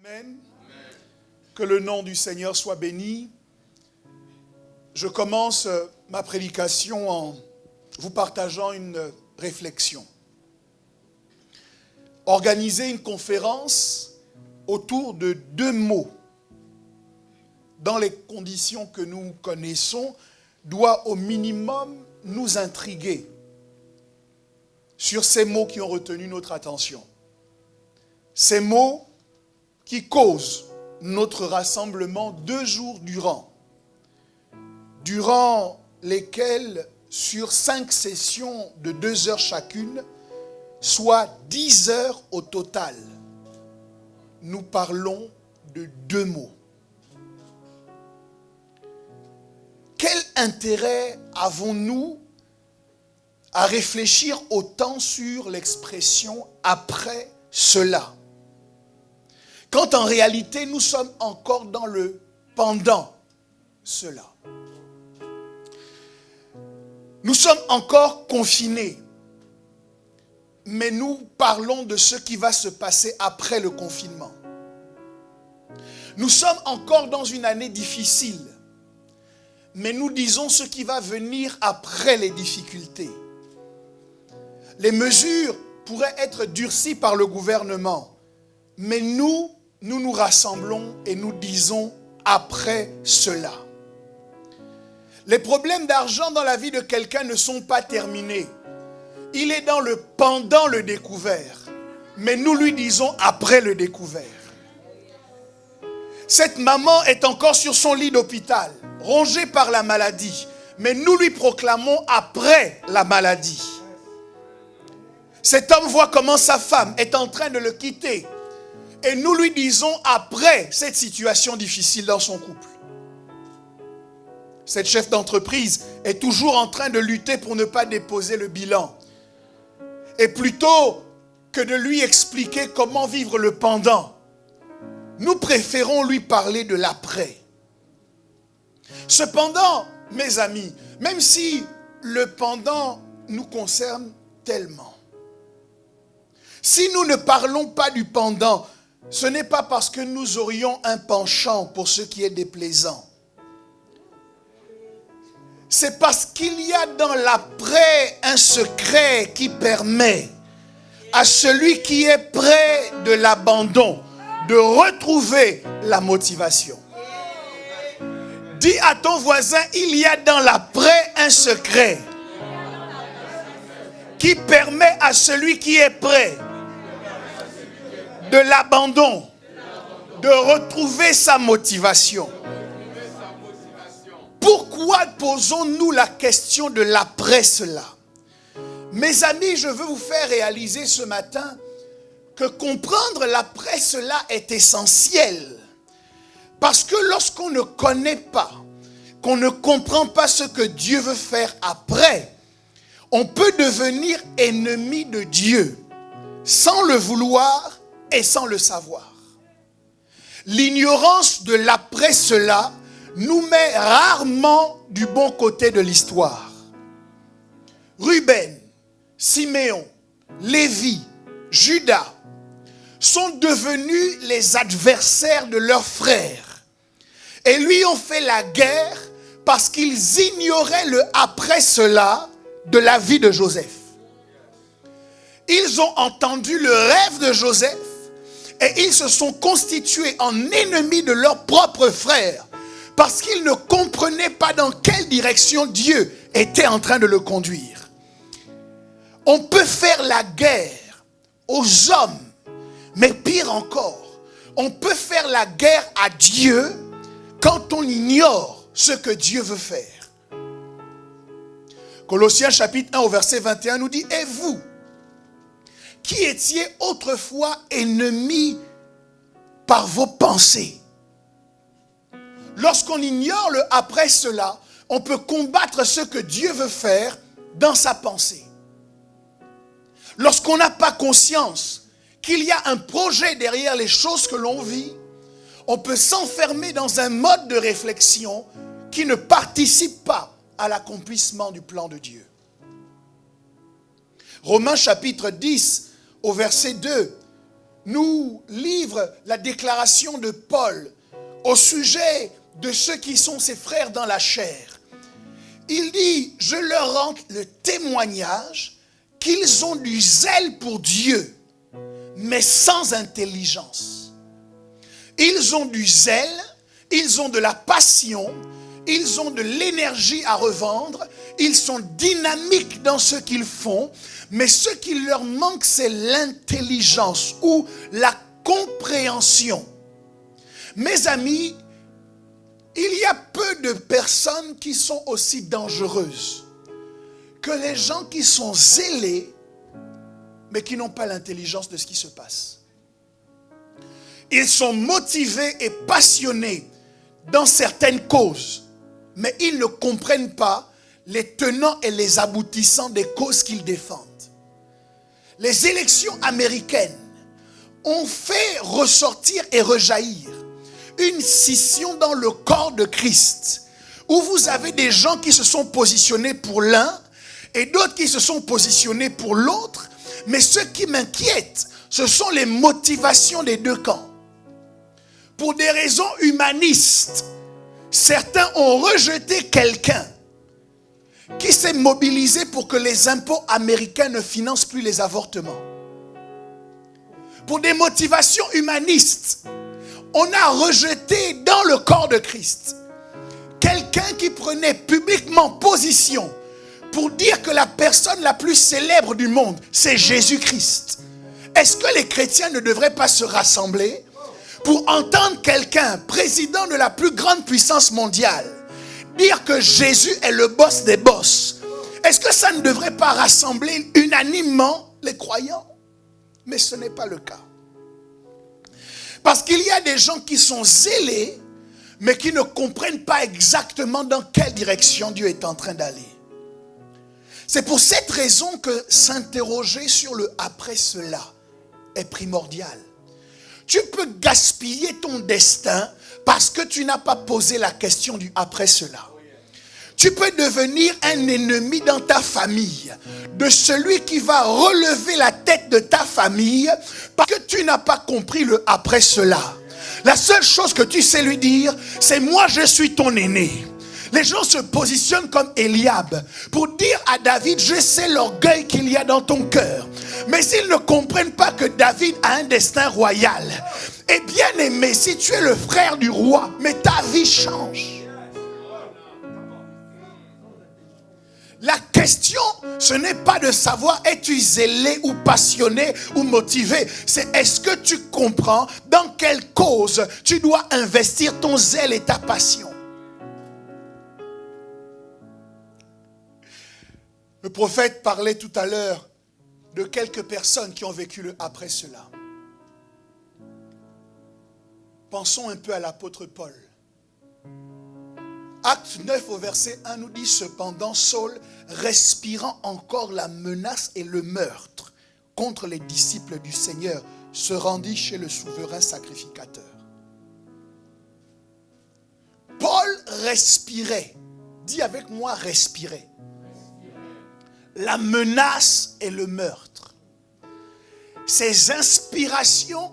Amen. Que le nom du Seigneur soit béni. Je commence ma prédication en vous partageant une réflexion. Organiser une conférence autour de deux mots dans les conditions que nous connaissons doit au minimum nous intriguer sur ces mots qui ont retenu notre attention. Ces mots qui causent notre rassemblement 2 jours durant lesquels, sur 5 sessions de 2 heures chacune, soit 10 heures au total, nous parlons de 2 mots. Quel intérêt avons-nous à réfléchir autant sur l'expression « après cela » quand en réalité nous sommes encore dans le « pendant cela ». Nous sommes encore confinés, mais nous parlons de ce qui va se passer après le confinement. Nous sommes encore dans une année difficile, mais nous disons ce qui va venir après les difficultés. Les mesures pourraient être durcies par le gouvernement, mais nous nous rassemblons et nous disons après cela. Les problèmes d'argent dans la vie de quelqu'un ne sont pas terminés. Il est dans le pendant le découvert, mais nous lui disons après le découvert. Cette maman est encore sur son lit d'hôpital, rongée par la maladie, mais nous lui proclamons après la maladie. Cet homme voit comment sa femme est en train de le quitter, et nous lui disons après cette situation difficile dans son couple. Cette chef d'entreprise est toujours en train de lutter pour ne pas déposer le bilan. Et plutôt que de lui expliquer comment vivre le pendant, nous préférons lui parler de l'après. Cependant, mes amis, même si le pendant nous concerne tellement, si nous ne parlons pas du pendant, ce n'est pas parce que nous aurions un penchant pour ce qui est déplaisant. C'est parce qu'il y a dans l'après un secret qui permet à celui qui est près de l'abandon de retrouver la motivation. Dis à ton voisin, il y a dans l'après un secret qui permet à celui qui est près de l'abandon de retrouver sa motivation. Pourquoi posons-nous la question de l'après cela? Mes amis, je veux vous faire réaliser ce matin que comprendre l'après cela est essentiel. Parce que lorsqu'on ne connaît pas, qu'on ne comprend pas ce que Dieu veut faire après, on peut devenir ennemi de Dieu sans le vouloir et sans le savoir. L'ignorance de l'après cela nous met rarement du bon côté de l'histoire. Ruben, Siméon, Lévi, Judas sont devenus les adversaires de leurs frères et lui ont fait la guerre parce qu'ils ignoraient le après cela de la vie de Joseph. Ils ont entendu le rêve de Joseph et ils se sont constitués en ennemis de leurs propres frères parce qu'ils ne comprenaient pas dans quelle direction Dieu était en train de le conduire. On peut faire la guerre aux hommes, mais pire encore, on peut faire la guerre à Dieu quand on ignore ce que Dieu veut faire. Colossiens chapitre 1 au verset 21 nous dit « Et vous, qui étiez autrefois ennemis par vos pensées. » Lorsqu'on ignore le après cela, on peut combattre ce que Dieu veut faire dans sa pensée. Lorsqu'on n'a pas conscience qu'il y a un projet derrière les choses que l'on vit, on peut s'enfermer dans un mode de réflexion qui ne participe pas à l'accomplissement du plan de Dieu. Romains chapitre 10 au verset 2 nous livre la déclaration de Paul au sujet de ceux qui sont ses frères dans la chair. Il dit, je leur rends le témoignage qu'ils ont du zèle pour Dieu, mais sans intelligence. Ils ont du zèle, ils ont de la passion, ils ont de l'énergie à revendre, ils sont dynamiques dans ce qu'ils font, mais ce qui leur manque, c'est l'intelligence ou la compréhension. Mes amis, il y a peu de personnes qui sont aussi dangereuses que les gens qui sont zélés, mais qui n'ont pas l'intelligence de ce qui se passe. Ils sont motivés et passionnés dans certaines causes, mais ils ne comprennent pas les tenants et les aboutissants des causes qu'ils défendent. Les élections américaines ont fait ressortir et rejaillir une scission dans le corps de Christ, où vous avez des gens qui se sont positionnés pour l'un et d'autres qui se sont positionnés pour l'autre. Mais ce qui m'inquiète, ce sont les motivations des deux camps. Pour des raisons humanistes, certains ont rejeté quelqu'un qui s'est mobilisé pour que les impôts américains ne financent plus les avortements. Pour des motivations humanistes, on a rejeté dans le corps de Christ quelqu'un qui prenait publiquement position pour dire que la personne la plus célèbre du monde, c'est Jésus-Christ. Est-ce que les chrétiens ne devraient pas se rassembler pour entendre quelqu'un, président de la plus grande puissance mondiale, dire que Jésus est le boss des boss? Est-ce que ça ne devrait pas rassembler unanimement les croyants? Mais ce n'est pas le cas. Parce qu'il y a des gens qui sont zélés, mais qui ne comprennent pas exactement dans quelle direction Dieu est en train d'aller. C'est pour cette raison que s'interroger sur le après cela est primordial. Tu peux gaspiller ton destin parce que tu n'as pas posé la question du après cela. Tu peux devenir un ennemi dans ta famille de celui qui va relever la tête de ta famille parce que tu n'as pas compris le après cela. La seule chose que tu sais lui dire, c'est moi je suis ton aîné. Les gens se positionnent comme Eliab pour dire à David, je sais l'orgueil qu'il y a dans ton cœur. Mais s'ils ne comprennent pas que David a un destin royal, et bien aimé, si tu es le frère du roi, mais ta vie change. La question, ce n'est pas de savoir es-tu zélé ou passionné ou motivé. C'est est-ce que tu comprends dans quelle cause tu dois investir ton zèle et ta passion. Le prophète parlait tout à l'heure de quelques personnes qui ont vécu le après cela. Pensons un peu à l'apôtre Paul. Acte 9 au verset 1 nous dit, cependant Saul, respirant encore la menace et le meurtre contre les disciples du Seigneur, se rendit chez le souverain sacrificateur. Paul respirait, dis avec moi respirait, la menace et le meurtre. Ses inspirations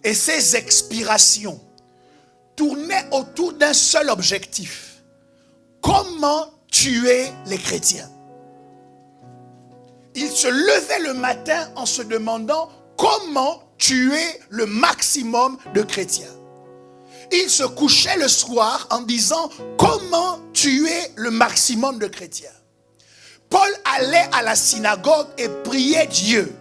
et ses expirations tournaient autour d'un seul objectif. Comment tuer les chrétiens? Il se levait le matin en se demandant comment tuer le maximum de chrétiens. Il se couchait le soir en disant comment tuer le maximum de chrétiens. Paul allait à la synagogue et priait Dieu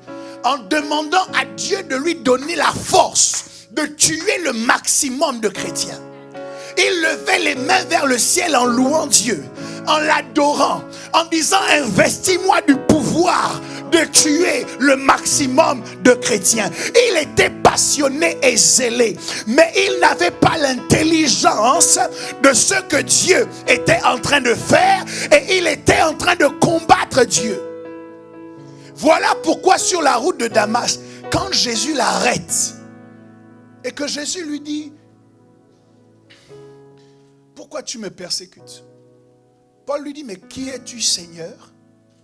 en demandant à Dieu de lui donner la force de tuer le maximum de chrétiens. Il levait les mains vers le ciel en louant Dieu, en l'adorant, en disant investis-moi du pouvoir de tuer le maximum de chrétiens. Il était passionné et zélé, mais il n'avait pas l'intelligence de ce que Dieu était en train de faire et il était en train de combattre Dieu. Voilà pourquoi sur la route de Damas, quand Jésus l'arrête et que Jésus lui dit, pourquoi tu me persécutes? Paul lui dit, mais qui es-tu, Seigneur,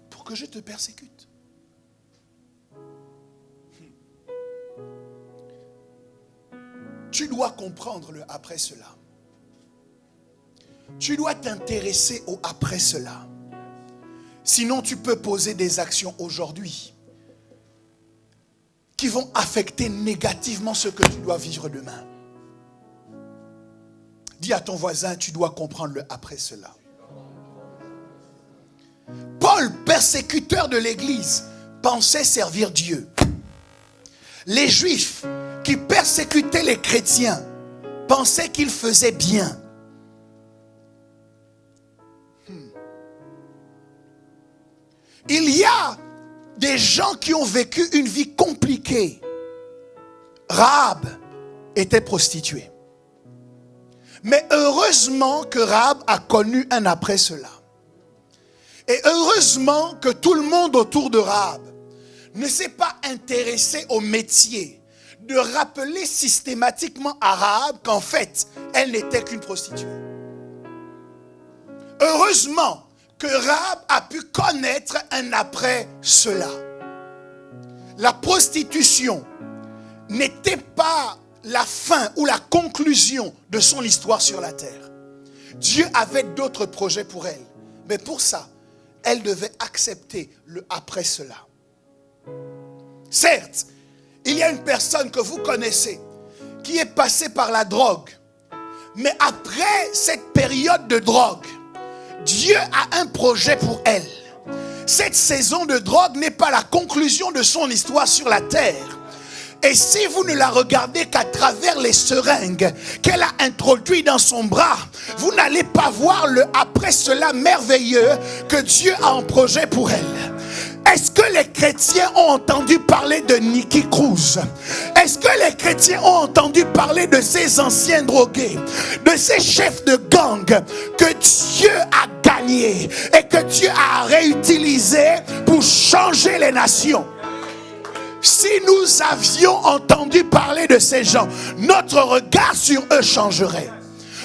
pour que je te persécute? Tu dois comprendre le après cela. Tu dois t'intéresser au après cela. Sinon, tu peux poser des actions aujourd'hui qui vont affecter négativement ce que tu dois vivre demain. Dis à ton voisin, tu dois comprendre le après cela. Paul, persécuteur de l'Église, pensait servir Dieu. Les Juifs qui persécutaient les chrétiens pensaient qu'ils faisaient bien. Il y a des gens qui ont vécu une vie compliquée. Rahab était prostituée. Mais heureusement que Rahab a connu un après cela. Et heureusement que tout le monde autour de Rahab ne s'est pas intéressé au métier de rappeler systématiquement à Rahab qu'en fait, elle n'était qu'une prostituée. Heureusement que Rahab a pu connaître un après cela. La prostitution n'était pas la fin ou la conclusion de son histoire sur la terre. Dieu avait d'autres projets pour elle. Mais pour ça, elle devait accepter le après cela. Certes, il y a une personne que vous connaissez qui est passée par la drogue. Mais après cette période de drogue, Dieu a un projet pour elle. Cette saison de drogue n'est pas la conclusion de son histoire sur la terre. Et si vous ne la regardez qu'à travers les seringues qu'elle a introduites dans son bras, vous n'allez pas voir le après cela merveilleux que Dieu a en projet pour elle. Est-ce que les chrétiens ont entendu parler de Nicky Cruz? Est-ce que les chrétiens ont entendu parler de ces anciens drogués, de ces chefs de gang que Dieu a gagnés et que Dieu a réutilisés pour changer les nations? Si nous avions entendu parler de ces gens, notre regard sur eux changerait.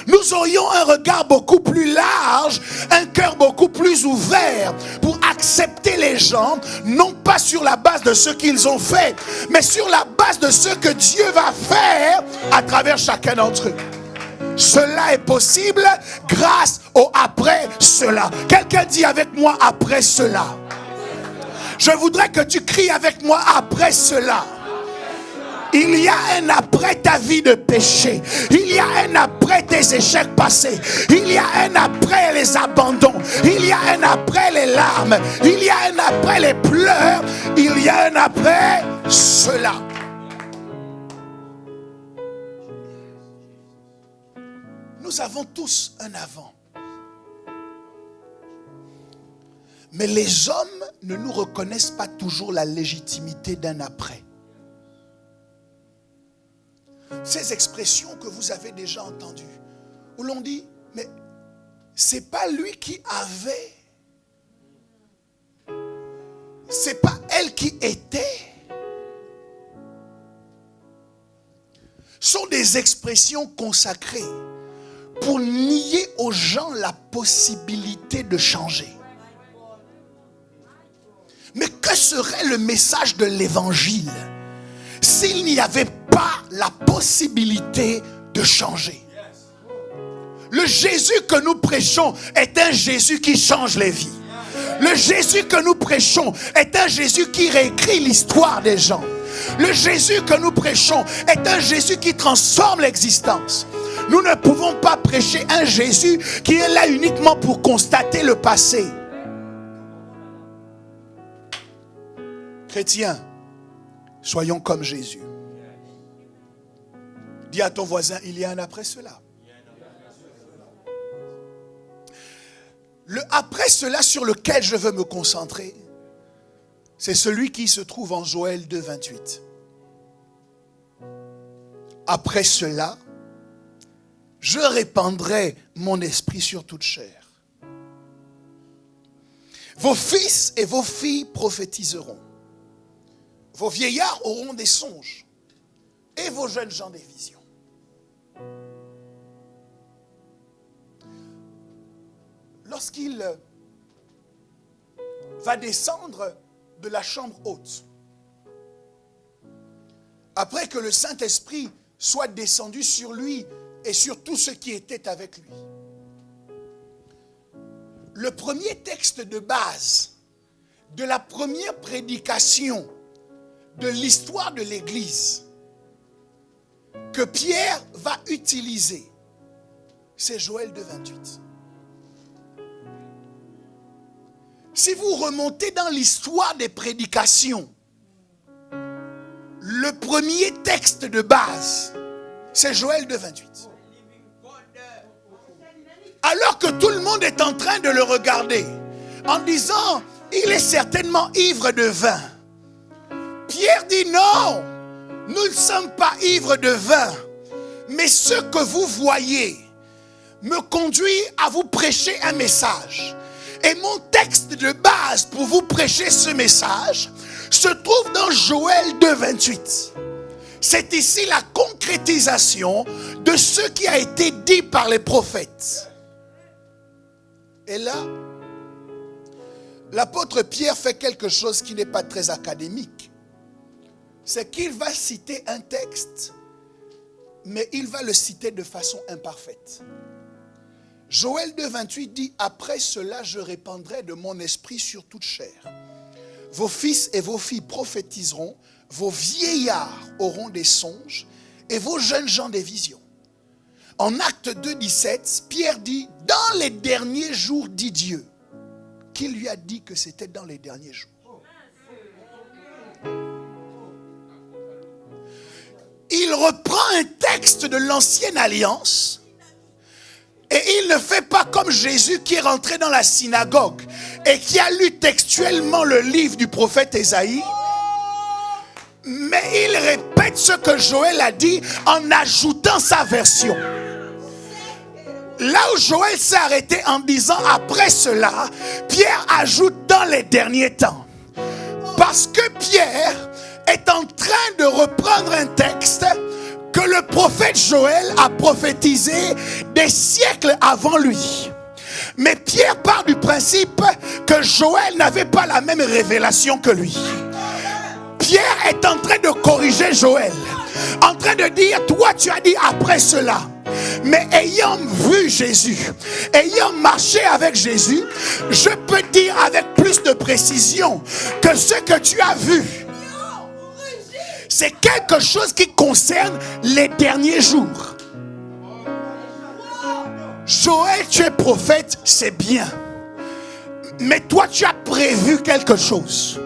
Nous aurions un regard beaucoup plus large, un cœur beaucoup plus ouvert pour accepter les gens, non pas sur la base de ce qu'ils ont fait, mais sur la base de ce que Dieu va faire à travers chacun d'entre eux. Cela est possible grâce au après cela. Quelqu'un dit avec moi après cela. Je voudrais que tu cries avec moi après cela. Il y a un après ta vie de péché. Il y a un après tes échecs passés. Il y a un après les abandons. Il y a un après les larmes. Il y a un après les pleurs. Il y a un après cela. Nous avons tous un avant. Mais les hommes ne nous reconnaissent pas toujours la légitimité d'un après. Ces expressions que vous avez déjà entendues, où l'on dit, mais c'est pas lui qui avait, c'est pas elle qui était. Sont des expressions consacrées pour nier aux gens la possibilité de changer. Mais que serait le message de l'évangile s'il n'y avait pas la possibilité de changer? Le Jésus que nous prêchons est un Jésus qui change les vies. Le Jésus que nous prêchons est un Jésus qui réécrit l'histoire des gens. Le Jésus que nous prêchons est un Jésus qui transforme l'existence. Nous ne pouvons pas prêcher un Jésus qui est là uniquement pour constater le passé. Chrétiens, soyons comme Jésus. Dis à ton voisin, il y a un après cela. Le après cela sur lequel je veux me concentrer, c'est celui qui se trouve en Joël 2, 28. Après cela, je répandrai mon esprit sur toute chair. Vos fils et vos filles prophétiseront. Vos vieillards auront des songes et vos jeunes gens des visions. Lorsqu'il va descendre de la chambre haute, après que le Saint-Esprit soit descendu sur lui et sur tous ceux qui étaient avec lui. Le premier texte de base de la première prédication de l'histoire de l'Église que Pierre va utiliser, c'est Joël 2,28. Si vous remontez dans l'histoire des prédications, le premier texte de base, c'est Joël 2,28. Alors que tout le monde est en train de le regarder, en disant, il est certainement ivre de vin. Pierre dit non, nous ne sommes pas ivres de vin, mais ce que vous voyez me conduit à vous prêcher un message. Et mon texte de base pour vous prêcher ce message se trouve dans Joël 2,28. C'est ici la concrétisation de ce qui a été dit par les prophètes. Et là, l'apôtre Pierre fait quelque chose qui n'est pas très académique. C'est qu'il va citer un texte, mais il va le citer de façon imparfaite. Joël 2,28 dit, après cela, je répandrai de mon esprit sur toute chair. Vos fils et vos filles prophétiseront, vos vieillards auront des songes et vos jeunes gens des visions. En Acte 2,17, Pierre dit, dans les derniers jours, dit Dieu. Qui lui a dit que c'était dans les derniers jours? Il reprend un texte de l'Ancienne Alliance et il ne fait pas comme Jésus qui est rentré dans la synagogue et qui a lu textuellement le livre du prophète Ésaïe, mais il répète ce que Joël a dit en ajoutant sa version. Là où Joël s'est arrêté en disant après cela, Pierre ajoute dans les derniers temps. Parce que Pierre est en train de reprendre un texte que le prophète Joël a prophétisé des siècles avant lui. Mais Pierre part du principe que Joël n'avait pas la même révélation que lui. Pierre est en train de corriger Joël, en train de dire, toi tu as dit après cela. Mais ayant vu Jésus, ayant marché avec Jésus, je peux dire avec plus de précision que ce que tu as vu, c'est quelque chose qui concerne les derniers jours. Joël, tu es prophète, c'est bien. Mais toi, tu as prévu quelque chose.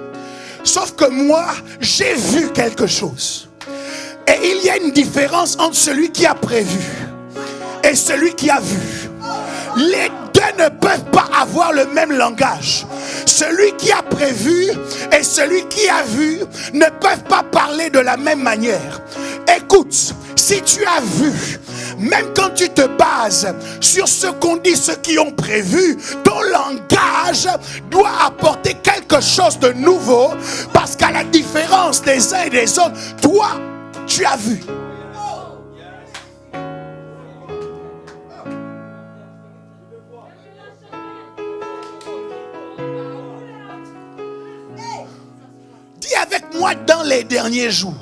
Sauf que moi, j'ai vu quelque chose. Et il y a une différence entre celui qui a prévu et celui qui a vu. Les deux ne peuvent pas avoir le même langage. Celui qui a prévu et celui qui a vu ne peuvent pas parler de la même manière. Écoute, si tu as vu, même quand tu te bases sur ce qu'ont dit ceux qui ont prévu, ton langage doit apporter quelque chose de nouveau, parce qu'à la différence des uns et des autres, toi, tu as vu. Dis avec moi dans les derniers jours.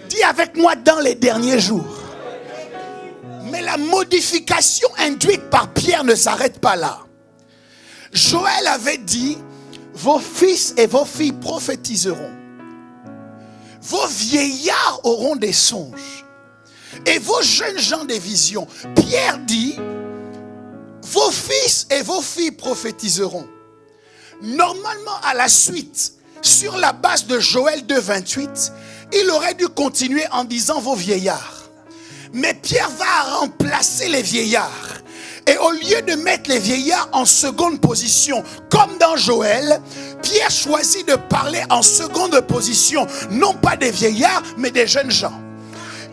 Dis avec moi dans les derniers jours. Mais la modification induite par Pierre ne s'arrête pas là. Joël avait dit, vos fils et vos filles prophétiseront. Vos vieillards auront des songes. Et vos jeunes gens des visions. Pierre dit, vos fils et vos filles prophétiseront. Normalement, à la suite, sur la base de Joël 2,28, il aurait dû continuer en disant vos vieillards. Mais Pierre va remplacer les vieillards. Et au lieu de mettre les vieillards en seconde position, comme dans Joël, Pierre choisit de parler en seconde position, non pas des vieillards, mais des jeunes gens.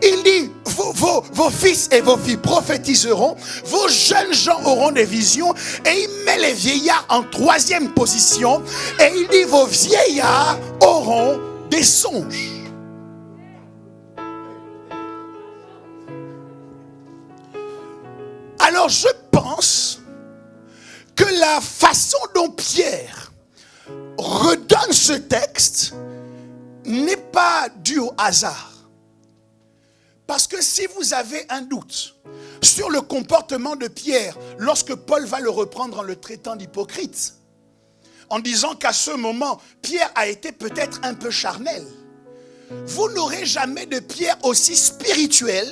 Il dit, vos fils et vos filles prophétiseront, vos jeunes gens auront des visions, et il met les vieillards en troisième position, et il dit, vos vieillards auront des songes. Alors je pense que la façon dont Pierre redonne ce texte n'est pas due au hasard. Parce que si vous avez un doute sur le comportement de Pierre, lorsque Paul va le reprendre en le traitant d'hypocrite, en disant qu'à ce moment, Pierre a été peut-être un peu charnel, vous n'aurez jamais de Pierre aussi spirituel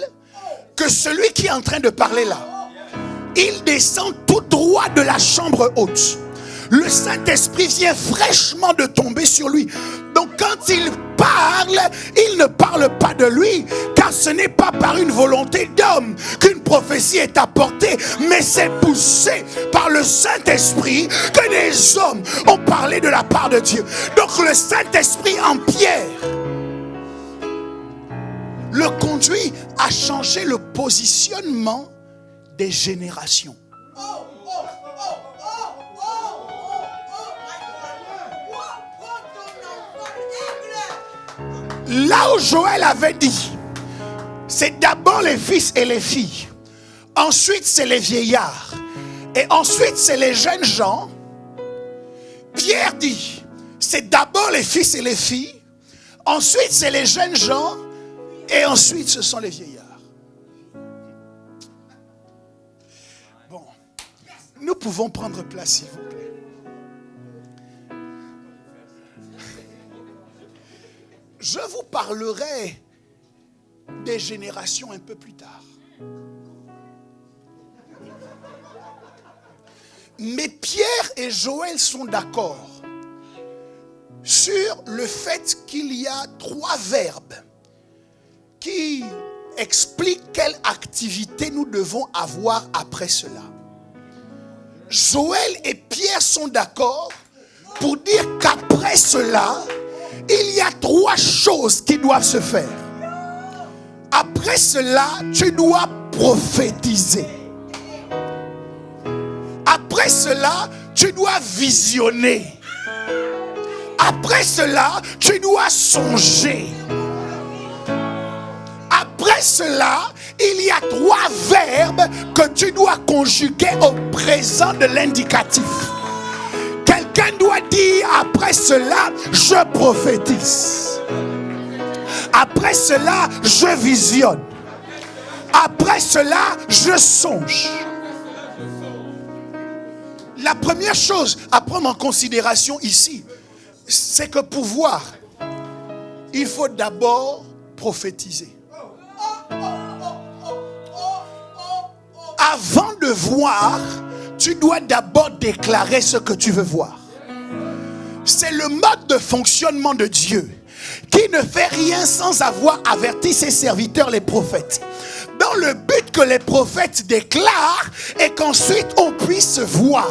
que celui qui est en train de parler là. Il descend tout droit de la chambre haute. Le Saint-Esprit vient fraîchement de tomber sur lui. Donc quand il parle, il ne parle pas de lui, car ce n'est pas par une volonté d'homme qu'une prophétie est apportée, mais c'est poussé par le Saint-Esprit que des hommes ont parlé de la part de Dieu. Donc le Saint-Esprit en Pierre le conduit à changer le positionnement des générations. Là où Joël avait dit, c'est d'abord les fils et les filles, ensuite c'est les vieillards, et ensuite c'est les jeunes gens. Pierre dit, c'est d'abord les fils et les filles, ensuite c'est les jeunes gens, et ensuite ce sont les vieillards. Bon, nous pouvons prendre place s'il vous plaît. Je vous parlerai des générations un peu plus tard. Mais Pierre et Joël sont d'accord sur le fait qu'il y a 3 verbes qui expliquent quelle activité nous devons avoir après cela. Joël et Pierre sont d'accord pour dire qu'après cela, il y a 3 choses qui doivent se faire. Après cela, tu dois prophétiser. Après cela, tu dois visionner. Après cela, tu dois songer. Après cela, il y a 3 verbes que tu dois conjuguer au présent de l'indicatif. Quelqu'un doit dire après cela, je prophétise. Après cela, je visionne. Après cela, je songe. La première chose à prendre en considération ici, c'est que pour voir, il faut d'abord prophétiser. Avant de voir, tu dois d'abord déclarer ce que tu veux voir. C'est le mode de fonctionnement de Dieu qui ne fait rien sans avoir averti ses serviteurs les prophètes. Dans le but que les prophètes déclarent et qu'ensuite on puisse voir.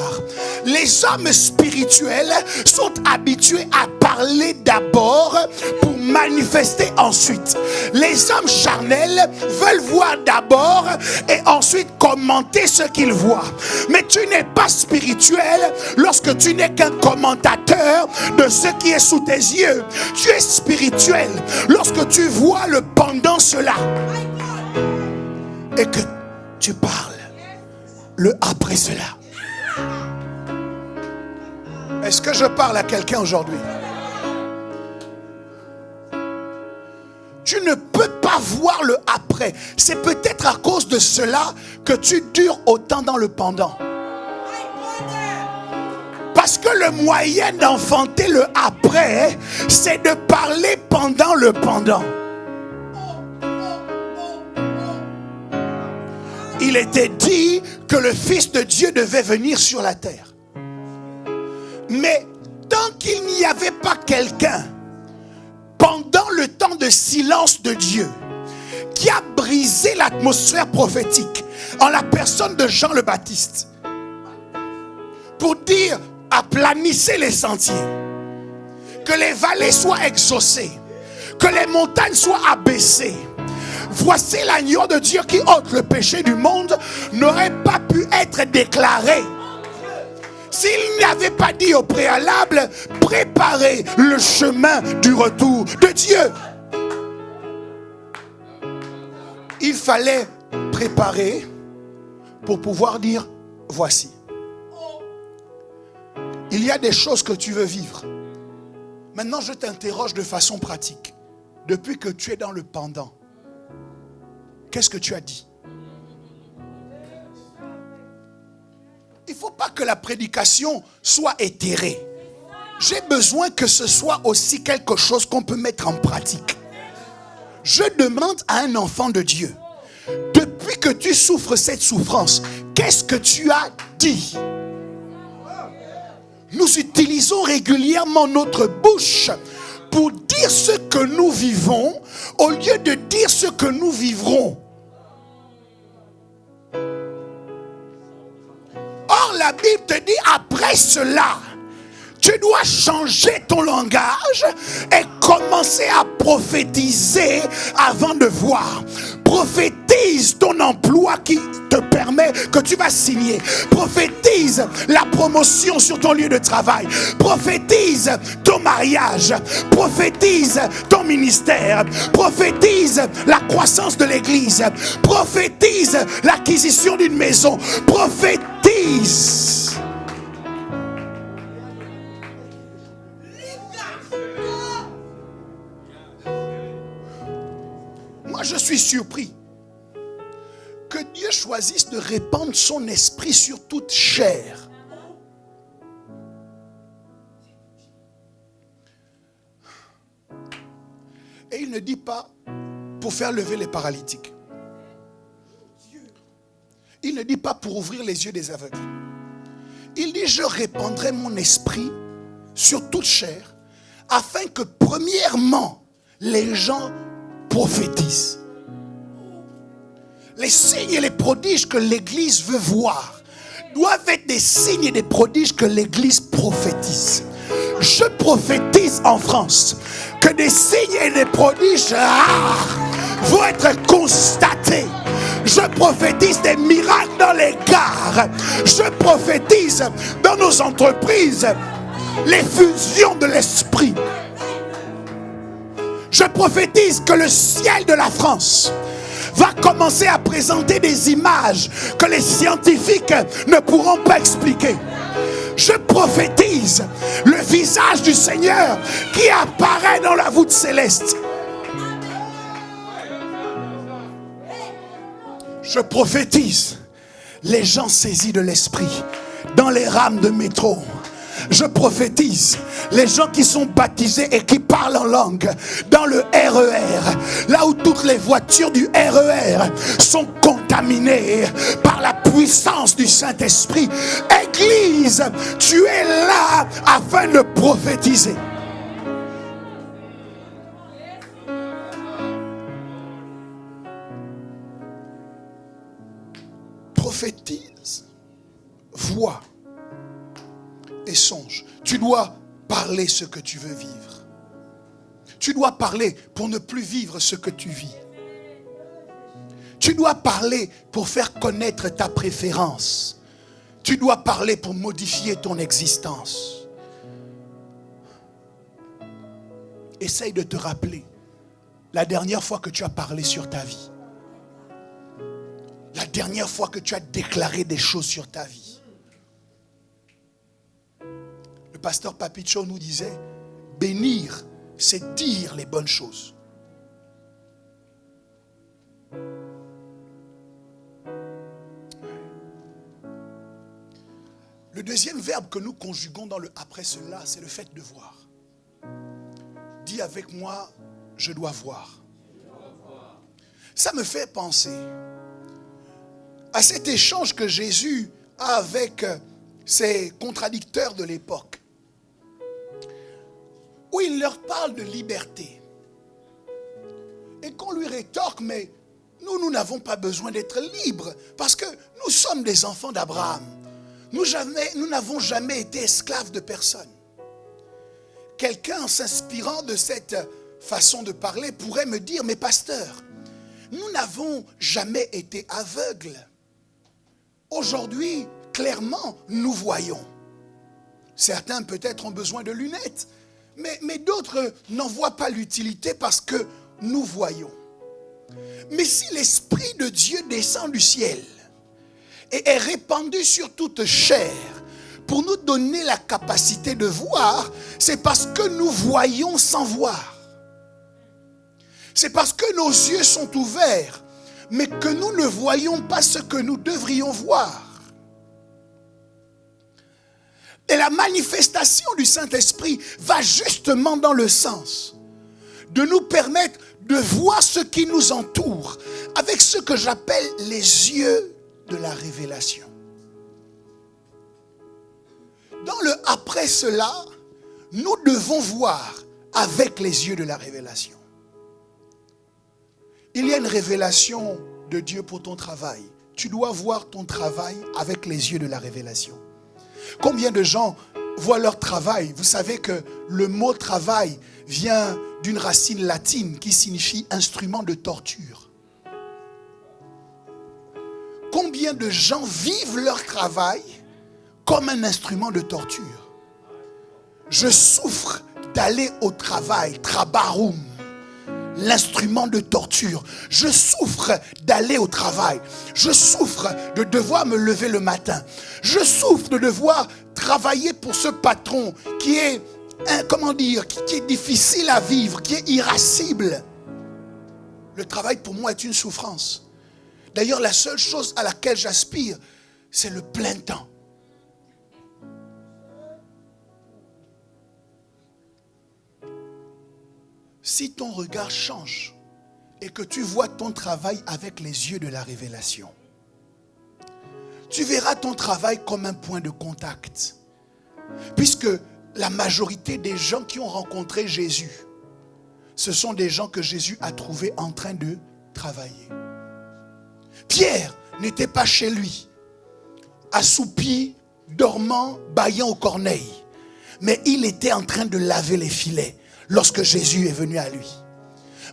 Les hommes spirituels sont habitués à parler d'abord pour manifester ensuite. Les hommes charnels veulent voir d'abord et ensuite commenter ce qu'ils voient. Mais tu n'es pas spirituel lorsque tu n'es qu'un commentateur de ce qui est sous tes yeux. Tu es spirituel lorsque tu vois le pendant cela. Et que tu parles le après cela. Est-ce que je parle à quelqu'un aujourd'hui? Tu ne peux pas voir le après. C'est peut-être à cause de cela que tu dures autant dans le pendant. Parce que le moyen d'enfanter le après, c'est de parler pendant le pendant. Il était dit que le Fils de Dieu devait venir sur la terre. Mais tant qu'il n'y avait pas quelqu'un, pendant le temps de silence de Dieu, qui a brisé l'atmosphère prophétique en la personne de Jean le Baptiste, pour dire, aplanissez les sentiers, que les vallées soient exaucées, que les montagnes soient abaissées. Voici l'agneau de Dieu qui ôte le péché du monde, n'aurait pas pu être déclaré s'il n'avait pas dit au préalable, préparez le chemin du retour de Dieu. Il fallait préparer pour pouvoir dire, voici. Il y a des choses que tu veux vivre. Maintenant, je t'interroge de façon pratique. Depuis que tu es dans le pendant, qu'est-ce que tu as dit? Il ne faut pas que la prédication soit éthérée. J'ai besoin que ce soit aussi quelque chose qu'on peut mettre en pratique. Je demande à un enfant de Dieu, depuis que tu souffres cette souffrance, qu'est-ce que tu as dit? Nous utilisons régulièrement notre bouche pour dire ce que nous vivons au lieu de dire ce que nous vivrons. Or, la Bible te dit, après cela, tu dois changer ton langage et commencer à prophétiser avant de voir. Prophétise ton emploi qui te permet que tu vas signer. Prophétise la promotion sur ton lieu de travail. Prophétise ton mariage. Prophétise ton ministère. Prophétise la croissance de l'église. Prophétise l'acquisition d'une maison. Prophétise. Moi, je suis surpris que Dieu choisisse de répandre son esprit sur toute chair. Et il ne dit pas pour faire lever les paralytiques. Il ne dit pas pour ouvrir les yeux des aveugles. Il dit, je répandrai mon esprit sur toute chair afin que premièrement les gens prophétisent. Les signes et les prodiges que l'Église veut voir doivent être des signes et des prodiges que l'Église prophétise. Je prophétise en France que des signes et des prodiges rares vont être constatés. Je prophétise des miracles dans les gares. Je prophétise dans nos entreprises les fusions de l'esprit. Je prophétise que le ciel de la France va commencer à présenter des images que les scientifiques ne pourront pas expliquer. Je prophétise le visage du Seigneur qui apparaît dans la voûte céleste. Je prophétise les gens saisis de l'esprit dans les rames de métro. Je prophétise les gens qui sont baptisés et qui parlent en langue dans le RER, là où toutes les voitures du RER sont contaminées par la puissance du Saint-Esprit. Église, tu es là afin de prophétiser. Prophétise, vois et songe. Tu dois parler ce que tu veux vivre. Tu dois parler pour ne plus vivre ce que tu vis. Tu dois parler pour faire connaître ta préférence. Tu dois parler pour modifier ton existence. Essaye de te rappeler la dernière fois que tu as parlé sur ta vie. La dernière fois que tu as déclaré des choses sur ta vie. Le pasteur Papicho nous disait, bénir, c'est dire les bonnes choses. Le deuxième verbe que nous conjuguons dans le après cela, c'est le fait de voir. Dis avec moi, je dois voir. Ça me fait penser à cet échange que Jésus a avec ses contradicteurs de l'époque, où il leur parle de liberté. Et qu'on lui rétorque, mais nous n'avons pas besoin d'être libres, parce que nous sommes des enfants d'Abraham. Nous n'avons jamais été esclaves de personne. Quelqu'un, en s'inspirant de cette façon de parler, pourrait me dire, mais pasteur, nous n'avons jamais été aveugles. Aujourd'hui, clairement, nous voyons. Certains peut-être ont besoin de lunettes, mais d'autres n'en voient pas l'utilité parce que nous voyons. Mais si l'Esprit de Dieu descend du ciel et est répandu sur toute chair pour nous donner la capacité de voir, c'est parce que nous voyons sans voir. C'est parce que nos yeux sont ouverts. mais que nous ne voyons pas ce que nous devrions voir. Et la manifestation du Saint-Esprit va justement dans le sens de nous permettre de voir ce qui nous entoure avec ce que j'appelle les yeux de la révélation. Dans le après cela, nous devons voir avec les yeux de la révélation. Il y a une révélation de Dieu pour ton travail. Tu dois voir ton travail avec les yeux de la révélation. Combien de gens voient leur travail? Vous savez que le mot travail vient d'une racine latine qui signifie instrument de torture. Combien de gens vivent leur travail comme un instrument de torture? Je souffre d'aller au travail, trabarum, l'instrument de torture. Je souffre d'aller au travail. Je souffre de devoir me lever le matin. Je souffre de devoir travailler pour ce patron qui est, qui est difficile à vivre, qui est irascible. Le travail pour moi est une souffrance. D'ailleurs, la seule chose à laquelle j'aspire, c'est le plein temps. Si ton regard change et que tu vois ton travail avec les yeux de la révélation, tu verras ton travail comme un point de contact. Puisque la majorité des gens qui ont rencontré Jésus, ce sont des gens que Jésus a trouvés en train de travailler. Pierre n'était pas chez lui, assoupi, dormant, bâillant aux corneilles. Mais il était en train de laver les filets lorsque Jésus est venu à lui.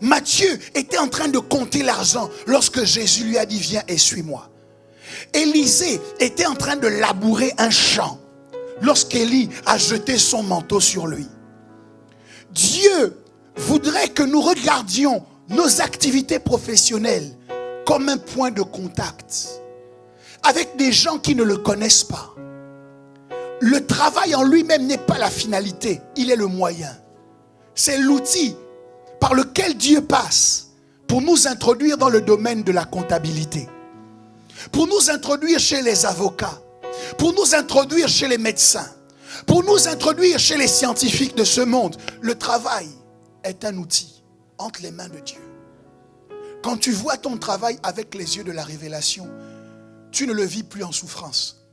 Matthieu était en train de compter l'argent lorsque Jésus lui a dit, viens et suis-moi. Élisée était en train de labourer un champ lorsqu'Élie a jeté son manteau sur lui. Dieu voudrait que nous regardions nos activités professionnelles comme un point de contact avec des gens qui ne le connaissent pas. Le travail en lui-même n'est pas la finalité, il est le moyen. C'est l'outil par lequel Dieu passe pour nous introduire dans le domaine de la comptabilité, pour nous introduire chez les avocats, pour nous introduire chez les médecins, pour nous introduire chez les scientifiques de ce monde. Le travail est un outil entre les mains de Dieu. Quand tu vois ton travail avec les yeux de la révélation, tu ne le vis plus en souffrance.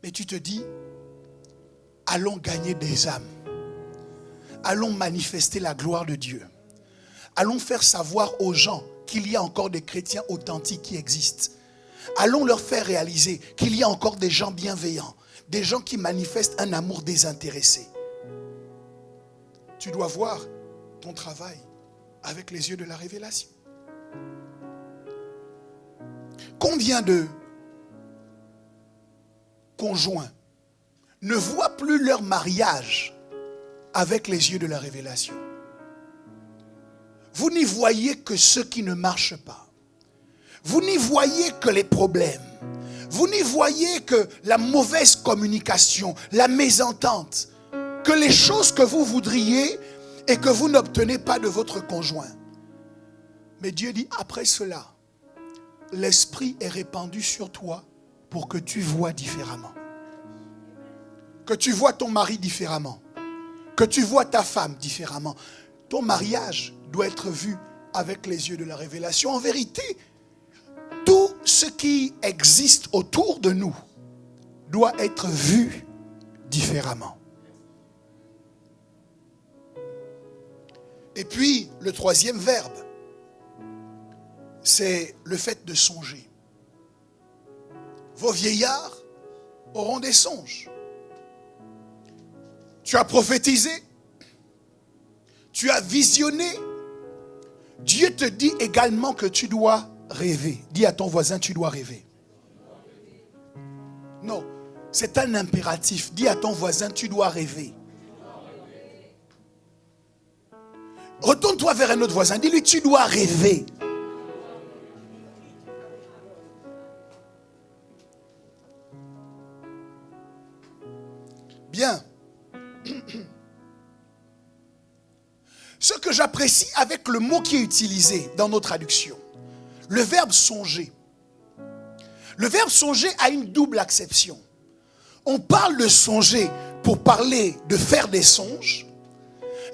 Mais tu te dis, allons gagner des âmes. Allons manifester la gloire de Dieu. Allons faire savoir aux gens qu'il y a encore des chrétiens authentiques qui existent. Allons leur faire réaliser qu'il y a encore des gens bienveillants, des gens qui manifestent un amour désintéressé. Tu dois voir ton travail avec les yeux de la révélation. Combien de conjoints ne voient plus leur mariage avec les yeux de la révélation? Vous n'y voyez que ce qui ne marche pas. Vous n'y voyez que les problèmes. Vous n'y voyez que la mauvaise communication, la mésentente, que les choses que vous voudriez et que vous n'obtenez pas de votre conjoint. Mais Dieu dit, après cela, l'Esprit est répandu sur toi pour que tu vois différemment. Que tu vois ton mari différemment. Que tu vois ta femme différemment. Ton mariage doit être vu avec les yeux de la révélation. En vérité, tout ce qui existe autour de nous doit être vu différemment. Et puis, le troisième verbe, c'est le fait de songer. Vos vieillards auront des songes. Tu as prophétisé, tu as visionné. Dieu te dit également que tu dois rêver. Dis à ton voisin, tu dois rêver. Non, c'est un impératif. Dis à ton voisin, tu dois rêver. Retourne-toi vers un autre voisin, dis-lui, tu dois rêver. Bien. Ce que j'apprécie avec le mot qui est utilisé dans nos traductions, le verbe songer. Le verbe songer a une double acception. On parle de songer pour parler de faire des songes.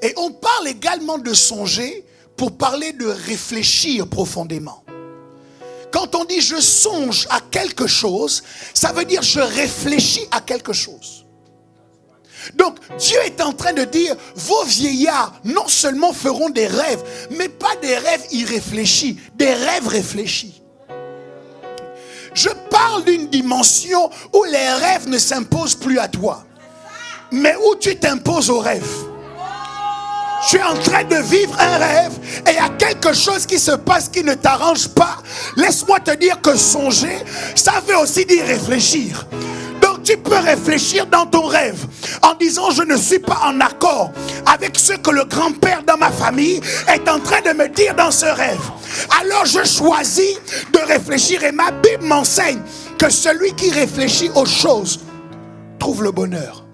Et on parle également de songer pour parler de réfléchir profondément. Quand on dit je songe à quelque chose, ça veut dire je réfléchis à quelque chose. Donc Dieu est en train de dire, vos vieillards non seulement feront des rêves, mais pas des rêves irréfléchis, des rêves réfléchis. Je parle d'une dimension où les rêves ne s'imposent plus à toi, mais où tu t'imposes aux rêves. Tu es en train de vivre un rêve et il y a quelque chose qui se passe qui ne t'arrange pas. Laisse-moi te dire que songer, ça veut aussi dire réfléchir. Donc tu peux réfléchir dans ton rêve en disant je ne suis pas en accord avec ce que le grand-père dans ma famille est en train de me dire dans ce rêve. Alors je choisis de réfléchir et ma Bible m'enseigne que celui qui réfléchit aux choses trouve le bonheur.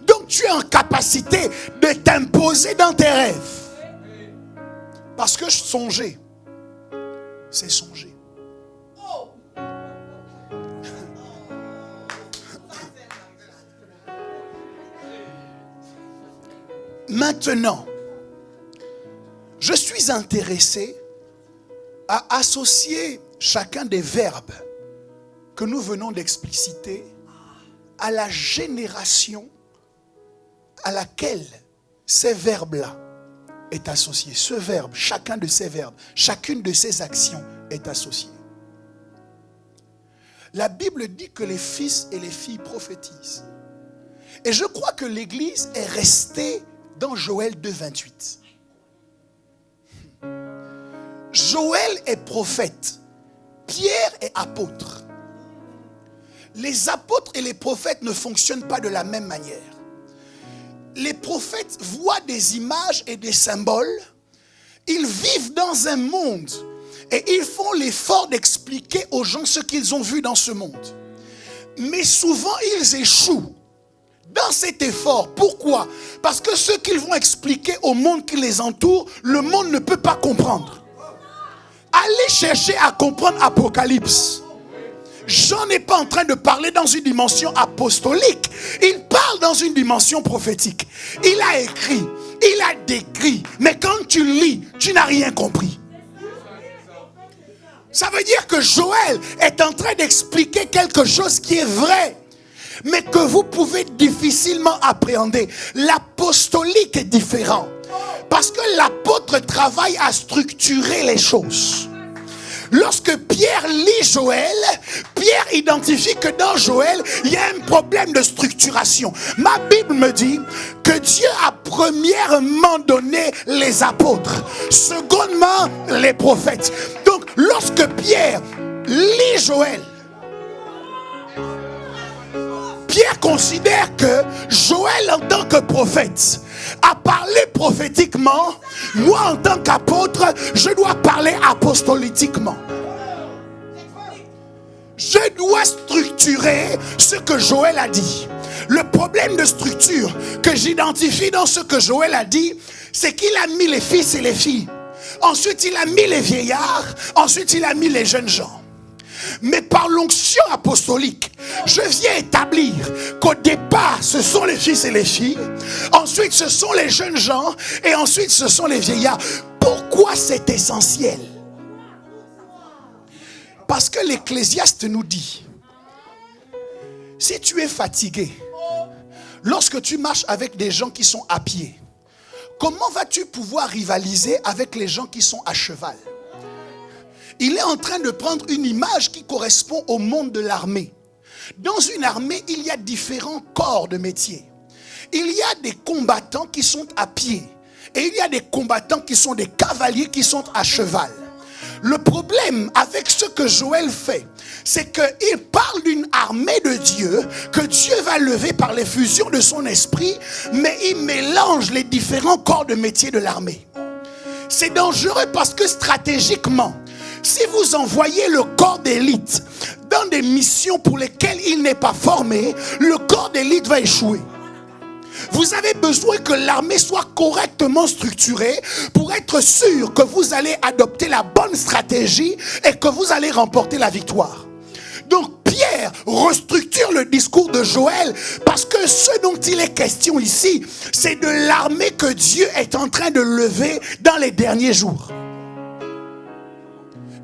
Donc tu es en capacité de t'imposer dans tes rêves. Parce que songer, c'est songer. Maintenant, je suis intéressé à associer chacun des verbes que nous venons d'expliciter à la génération à laquelle ces verbes-là est associé. Ce verbe, chacun de ces verbes, chacune de ces actions est associée. La Bible dit que les fils et les filles prophétisent. Et je crois que l'Église est restée dans Joël 2,28. Joël est prophète, Pierre est apôtre. Les apôtres et les prophètes ne fonctionnent pas de la même manière. Les prophètes voient des images et des symboles. Ils vivent dans un monde et ils font l'effort d'expliquer aux gens ce qu'ils ont vu dans ce monde. Mais souvent, ils échouent dans cet effort. Pourquoi? Parce que ce qu'ils vont expliquer au monde qui les entoure, le monde ne peut pas comprendre. Allez chercher à comprendre Apocalypse. Jean n'est pas en train de parler dans une dimension apostolique. Il parle dans une dimension prophétique. Il a écrit, il a décrit. Mais quand tu lis, tu n'as rien compris. Ça veut dire que Joël est en train d'expliquer quelque chose qui est vrai, mais que vous pouvez difficilement appréhender. L'apostolique est différent. Parce que l'apôtre travaille à structurer les choses. Lorsque Pierre lit Joël, Pierre identifie que dans Joël, il y a un problème de structuration. Ma Bible me dit que Dieu a premièrement donné les apôtres, secondement les prophètes. Donc lorsque Pierre lit Joël, Pierre considère que Joël en tant que prophète a parlé prophétiquement. Moi en tant qu'apôtre, je dois parler apostolitiquement. Je dois structurer ce que Joël a dit. Le problème de structure que j'identifie dans ce que Joël a dit, c'est qu'il a mis les fils et les filles. Ensuite il a mis les vieillards. Ensuite il a mis les jeunes gens. Mais par l'onction apostolique, je viens établir qu'au départ, ce sont les fils et les filles. Ensuite, ce sont les jeunes gens. Et ensuite, ce sont les vieillards. Pourquoi c'est essentiel? Parce que l'Ecclésiaste nous dit, si tu es fatigué, lorsque tu marches avec des gens qui sont à pied, comment vas-tu pouvoir rivaliser avec les gens qui sont à cheval? Il est en train de prendre une image qui correspond au monde de l'armée. Dans une armée, il y a différents corps de métier. Il y a des combattants qui sont à pied. Et il y a des combattants qui sont des cavaliers qui sont à cheval. Le problème avec ce que Joël fait, c'est qu'il parle d'une armée de Dieu que Dieu va lever par l'effusion de son esprit, mais il mélange les différents corps de métier de l'armée. C'est dangereux parce que stratégiquement, si vous envoyez le corps d'élite dans des missions pour lesquelles il n'est pas formé, le corps d'élite va échouer. Vous avez besoin que l'armée soit correctement structurée pour être sûr que vous allez adopter la bonne stratégie et que vous allez remporter la victoire. Donc Pierre restructure le discours de Joël parce que ce dont il est question ici, c'est de l'armée que Dieu est en train de lever dans les derniers jours.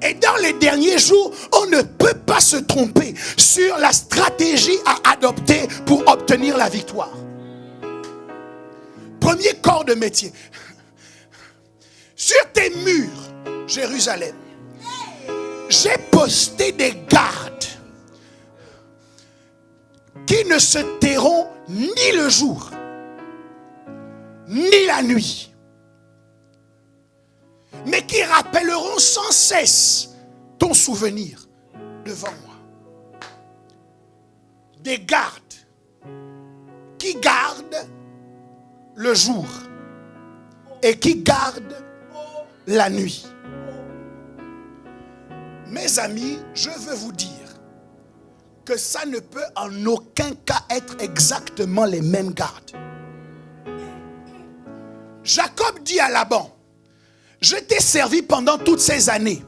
Et dans les derniers jours, on ne peut pas se tromper sur la stratégie à adopter pour obtenir la victoire. Premier corps de métier. Sur tes murs, Jérusalem, j'ai posté des gardes qui ne se tairont ni le jour, ni la nuit, mais qui rappelleront sans cesse ton souvenir devant moi. Des gardes qui gardent le jour et qui gardent la nuit. Mes amis, je veux vous dire que ça ne peut en aucun cas être exactement les mêmes gardes. Jacob dit à Laban, je t'ai servi pendant toutes ces années.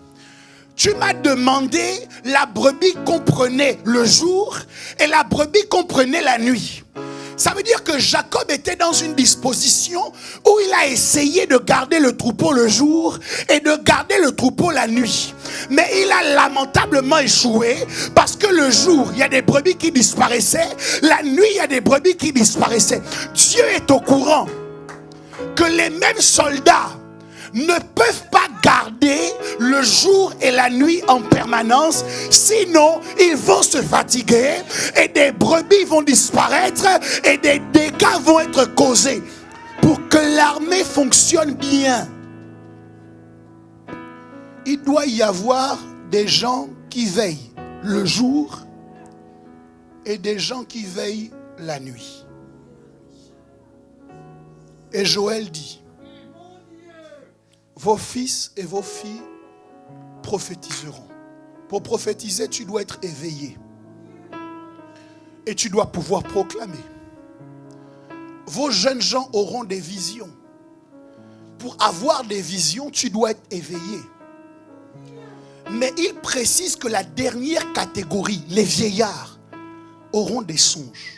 Tu m'as demandé la brebis qu'on prenait le jour et la brebis qu'on prenait la nuit. Ça veut dire que Jacob était dans une disposition où il a essayé de garder le troupeau le jour et de garder le troupeau la nuit. Mais il a lamentablement échoué parce que le jour, il y a des brebis qui disparaissaient. La nuit, il y a des brebis qui disparaissaient. Dieu est au courant que les mêmes soldats ne peuvent pas garder le jour et la nuit en permanence, sinon ils vont se fatiguer et des brebis vont disparaître et des dégâts vont être causés. Pour que l'armée fonctionne bien, il doit y avoir des gens qui veillent le jour et des gens qui veillent la nuit. Et Joël dit, vos fils et vos filles prophétiseront. Pour prophétiser, tu dois être éveillé. Et tu dois pouvoir proclamer. Vos jeunes gens auront des visions. Pour avoir des visions, tu dois être éveillé. Mais il précise que la dernière catégorie, les vieillards, auront des songes.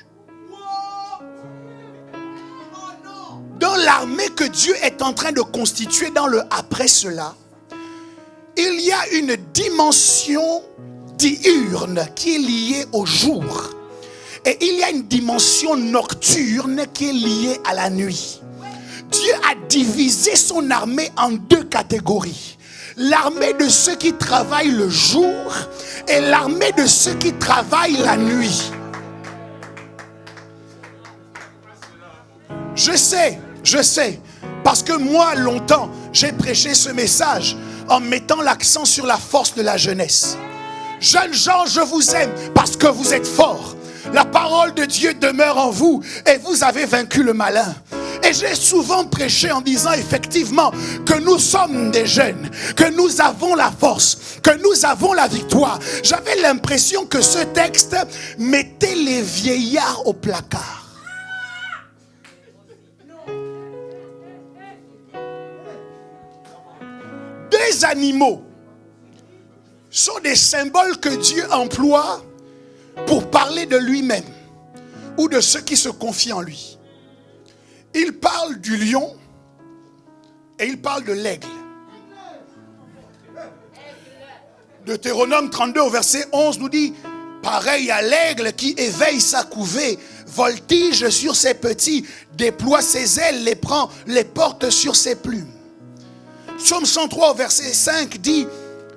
Dans l'armée que Dieu est en train de constituer dans le après cela, il y a une dimension diurne qui est liée au jour. Et il y a une dimension nocturne qui est liée à la nuit. Dieu a divisé son armée en deux catégories. L'armée de ceux qui travaillent le jour et l'armée de ceux qui travaillent la nuit. Je sais, parce que moi, longtemps, j'ai prêché ce message en mettant l'accent sur la force de la jeunesse. Jeunes gens, je vous aime parce que vous êtes forts. La parole de Dieu demeure en vous et vous avez vaincu le malin. Et j'ai souvent prêché en disant effectivement que nous sommes des jeunes, que nous avons la force, que nous avons la victoire. J'avais l'impression que ce texte mettait les vieillards au placard. Les animaux sont des symboles que Dieu emploie pour parler de lui-même ou de ceux qui se confient en lui. Il parle du lion et il parle de l'aigle. Deutéronome 32 au verset 11 nous dit, pareil à l'aigle qui éveille sa couvée, voltige sur ses petits, déploie ses ailes, les prend, les porte sur ses plumes. Psaume 103 au verset 5 dit,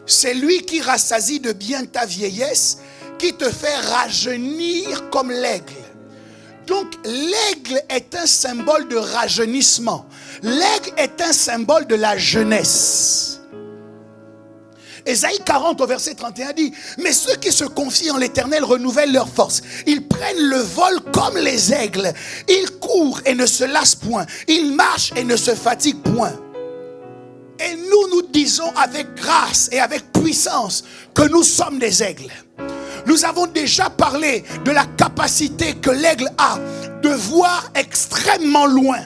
c'est lui qui rassasie de bien ta vieillesse, qui te fait rajeunir comme l'aigle. Donc l'aigle est un symbole de rajeunissement. L'aigle est un symbole de la jeunesse. Ésaïe 40 au verset 31 dit, mais ceux qui se confient en l'Éternel renouvellent leur force. Ils prennent le vol comme les aigles. Ils courent et ne se lassent point. Ils marchent et ne se fatiguent point. Et nous disons avec grâce et avec puissance que nous sommes des aigles. Nous avons déjà parlé de la capacité que l'aigle a de voir extrêmement loin.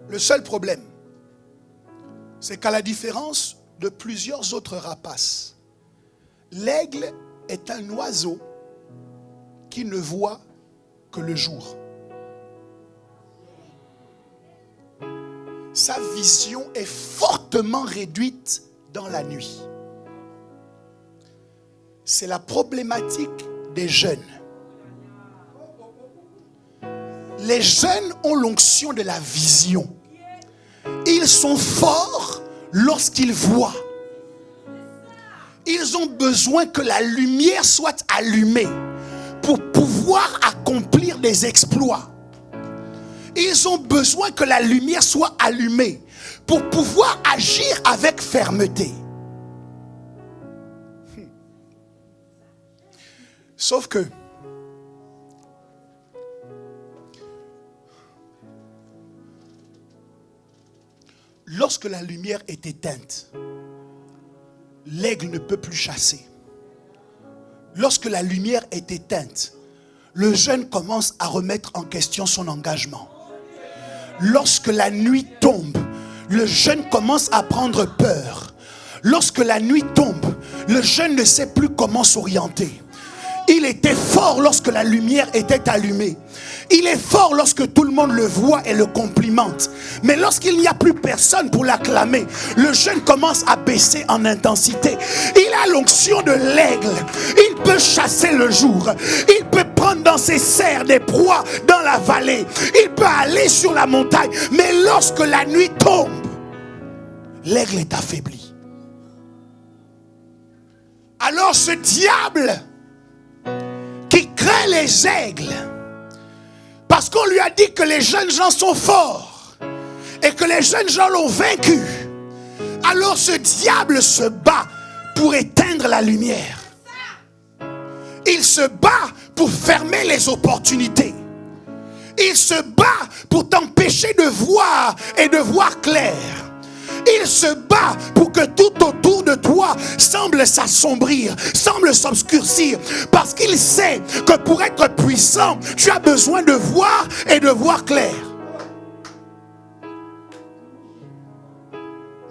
Le seul problème, c'est qu'à la différence de plusieurs autres rapaces, l'aigle est un oiseau qui ne voit que le jour. Sa vision est fortement réduite dans la nuit. C'est la problématique des jeunes. Les jeunes ont l'onction de la vision. Ils sont forts lorsqu'ils voient. Ils ont besoin que la lumière soit allumée pour pouvoir accomplir des exploits. Ils ont besoin que la lumière soit allumée pour pouvoir agir avec fermeté. Sauf que lorsque la lumière est éteinte, l'aigle ne peut plus chasser. Lorsque la lumière est éteinte, le jeune commence à remettre en question son engagement. Lorsque la nuit tombe, le jeune commence à prendre peur. Lorsque la nuit tombe, le jeune ne sait plus comment s'orienter. Il était fort lorsque la lumière était allumée. Il est fort lorsque tout le monde le voit et le complimente. Mais lorsqu'il n'y a plus personne pour l'acclamer, le jeune commence à baisser en intensité. Il a l'onction de l'aigle. Il peut chasser le jour. Il peut prendre dans ses serres des proies dans la vallée. Il peut aller sur la montagne. Mais lorsque la nuit tombe, l'aigle est affaibli. Alors ce diable qui crée les aigles, parce qu'on lui a dit que les jeunes gens sont forts et que les jeunes gens l'ont vaincu, alors ce diable se bat pour éteindre la lumière. Il se bat pour fermer les opportunités. Il se bat pour t'empêcher de voir et de voir clair. Il se bat pour que tout autour de toi semble s'assombrir, semble s'obscurcir. Parce qu'il sait que pour être puissant, tu as besoin de voir et de voir clair.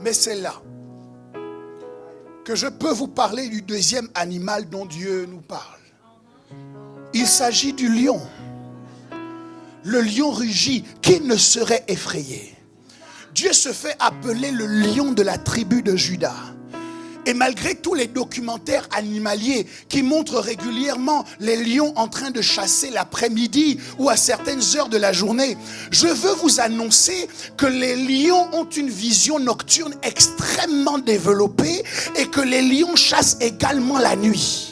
Mais c'est là que je peux vous parler du deuxième animal dont Dieu nous parle. Il s'agit du lion. Le lion rugit, qui ne serait effrayé? Dieu se fait appeler le lion de la tribu de Juda. Et malgré tous les documentaires animaliers qui montrent régulièrement les lions en train de chasser l'après-midi ou à certaines heures de la journée, je veux vous annoncer que les lions ont une vision nocturne extrêmement développée et que les lions chassent également la nuit.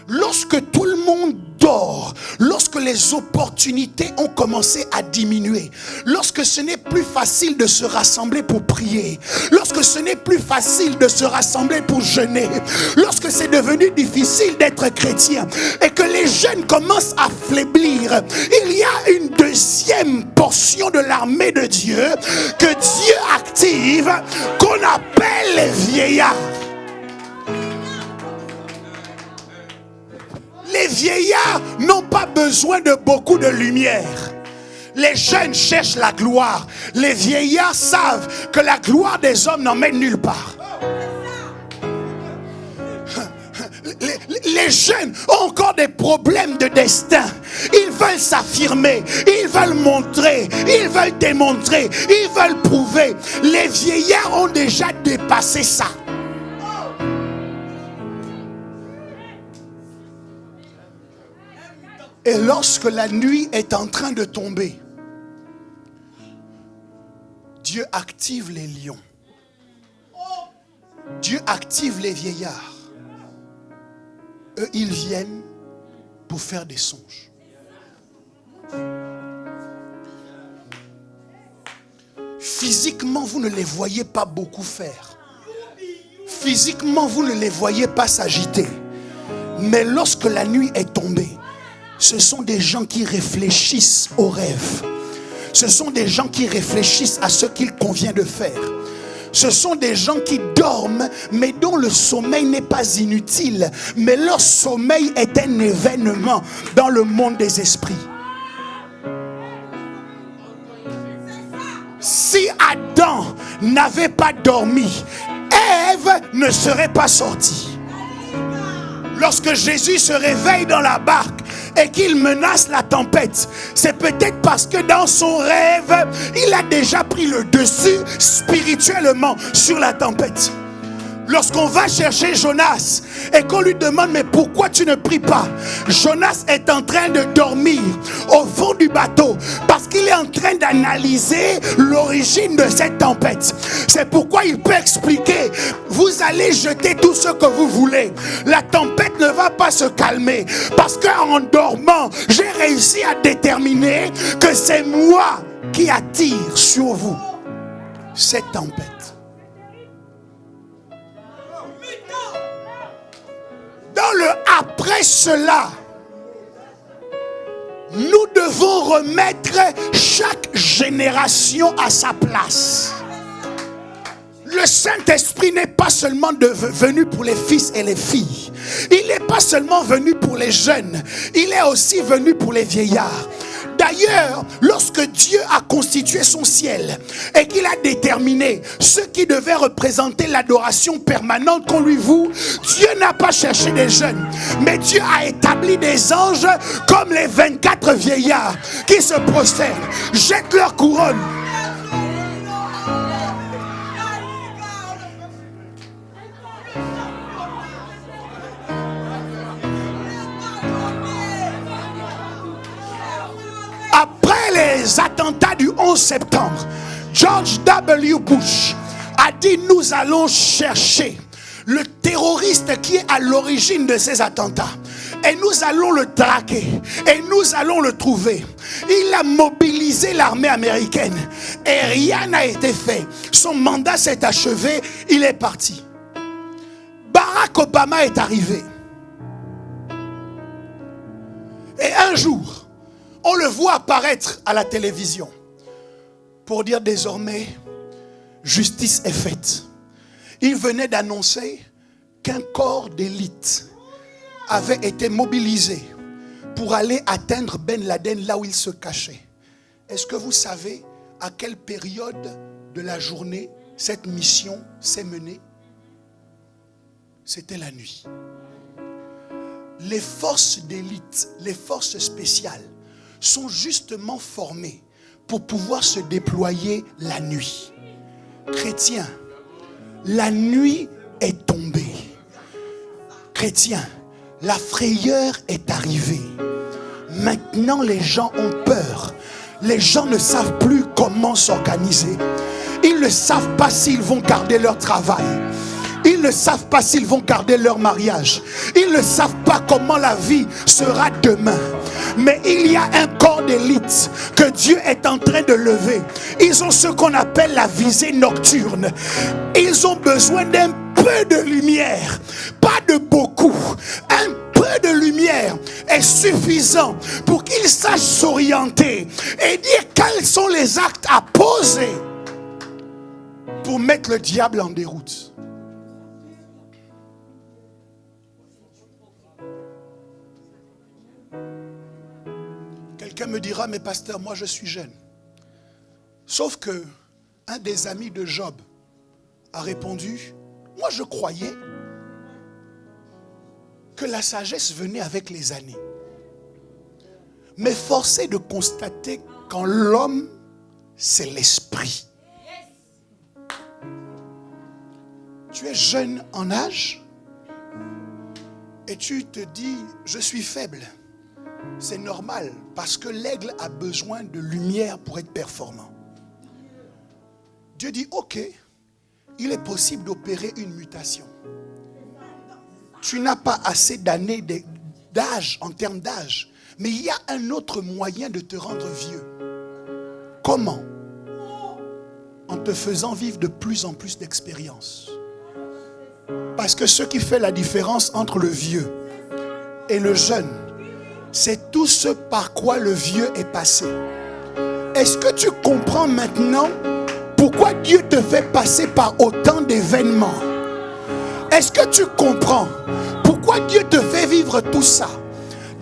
Lorsque tout le monde dort, lorsque les opportunités ont commencé à diminuer, lorsque ce n'est plus facile de se rassembler pour prier, lorsque ce n'est plus facile de se rassembler pour jeûner, lorsque c'est devenu difficile d'être chrétien et que les jeunes commencent à faiblir, il y a une deuxième portion de l'armée de Dieu que Dieu active, qu'on appelle les vieillards. Les vieillards n'ont pas besoin de beaucoup de lumière. Les jeunes cherchent la gloire. Les vieillards savent que la gloire des hommes n'emmène nulle part. Les jeunes ont encore des problèmes de destin. Ils veulent s'affirmer, ils veulent montrer, ils veulent démontrer, ils veulent prouver. Les vieillards ont déjà dépassé ça. Et lorsque la nuit est en train de tomber, Dieu active les lions. Dieu active les vieillards. Eux, ils viennent pour faire des songes. Physiquement, vous ne les voyez pas beaucoup faire. Physiquement, vous ne les voyez pas s'agiter. Mais lorsque la nuit est tombée, ce sont des gens qui réfléchissent aux rêves. Ce sont des gens qui réfléchissent à ce qu'il convient de faire. Ce sont des gens qui dorment, mais dont le sommeil n'est pas inutile. Mais leur sommeil est un événement dans le monde des esprits. Si Adam n'avait pas dormi, Ève ne serait pas sortie. Lorsque Jésus se réveille dans la barque et qu'il menace la tempête, c'est peut-être parce que dans son rêve, il a déjà pris le dessus spirituellement sur la tempête. Lorsqu'on va chercher Jonas et qu'on lui demande mais pourquoi tu ne pries pas, Jonas est en train de dormir au fond du bateau parce qu'il est en train d'analyser l'origine de cette tempête. C'est pourquoi il peut expliquer: vous allez jeter tout ce que vous voulez, la tempête ne va pas se calmer parce qu'en dormant j'ai réussi à déterminer que c'est moi qui attire sur vous cette tempête. Dans le après cela, nous devons remettre chaque génération à sa place. Le Saint-Esprit n'est pas seulement venu pour les fils et les filles. Il n'est pas seulement venu pour les jeunes. Il est aussi venu pour les vieillards. D'ailleurs, lorsque Dieu a constitué son ciel et qu'il a déterminé ce qui devait représenter l'adoration permanente qu'on lui voue, Dieu n'a pas cherché des jeunes, mais Dieu a établi des anges comme les 24 vieillards qui se prosternent, jettent leur couronne. Après les attentats du 11 septembre, George W. Bush a dit: nous allons chercher le terroriste qui est à l'origine de ces attentats et nous allons le traquer et nous allons le trouver. Il a mobilisé l'armée américaine et rien n'a été fait. Son mandat s'est achevé, il est parti. Barack Obama est arrivé et un jour on le voit apparaître à la télévision pour dire: désormais, justice est faite. Il venait d'annoncer qu'un corps d'élite avait été mobilisé pour aller atteindre Ben Laden là où il se cachait. Est-ce que vous savez à quelle période de la journée cette mission s'est menée? C'était la nuit. Les forces d'élite, les forces spéciales sont justement formés pour pouvoir se déployer la nuit. Chrétiens, la nuit est tombée. Chrétiens, la frayeur est arrivée. Maintenant, les gens ont peur. Les gens ne savent plus comment s'organiser. Ils ne savent pas s'ils vont garder leur travail. Ils ne savent pas s'ils vont garder leur mariage. Ils ne savent pas comment la vie sera demain. Mais il y a un corps d'élite que Dieu est en train de lever. Ils ont ce qu'on appelle la visée nocturne. Ils ont besoin d'un peu de lumière, pas de beaucoup. Un peu de lumière est suffisant pour qu'ils sachent s'orienter et dire quels sont les actes à poser pour mettre le diable en déroute. Quelqu'un me dira: mais pasteur, moi je suis jeune. Sauf que un des amis de Job a répondu: moi je croyais que la sagesse venait avec les années. Mais force est de constater qu'en l'homme, c'est l'esprit. Tu es jeune en âge et tu te dis: je suis faible. C'est normal parce que l'aigle a besoin de lumière pour être performant. Dieu dit: ok, il est possible d'opérer une mutation. Tu n'as pas assez d'années d'âge en termes d'âge, mais il y a un autre moyen de te rendre vieux. Comment? En te faisant vivre de plus en plus d'expériences. Parce que ce qui fait la différence entre le vieux et le jeune, c'est tout ce par quoi le vieux est passé. Est-ce que tu comprends maintenant pourquoi Dieu te fait passer par autant d'événements? Est-ce que tu comprends pourquoi Dieu te fait vivre tout ça?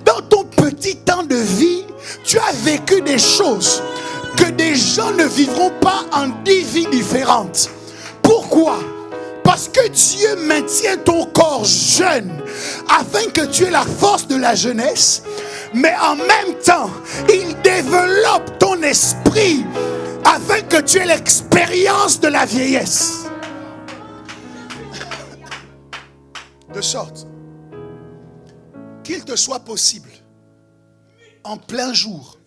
Dans ton petit temps de vie, tu as vécu des choses que des gens ne vivront pas en 10 vies différentes. Pourquoi? Parce que Dieu maintient ton corps jeune afin que tu aies la force de la jeunesse, mais en même temps, il développe ton esprit afin que tu aies l'expérience de la vieillesse. De sorte qu'il te soit possible, en plein jour,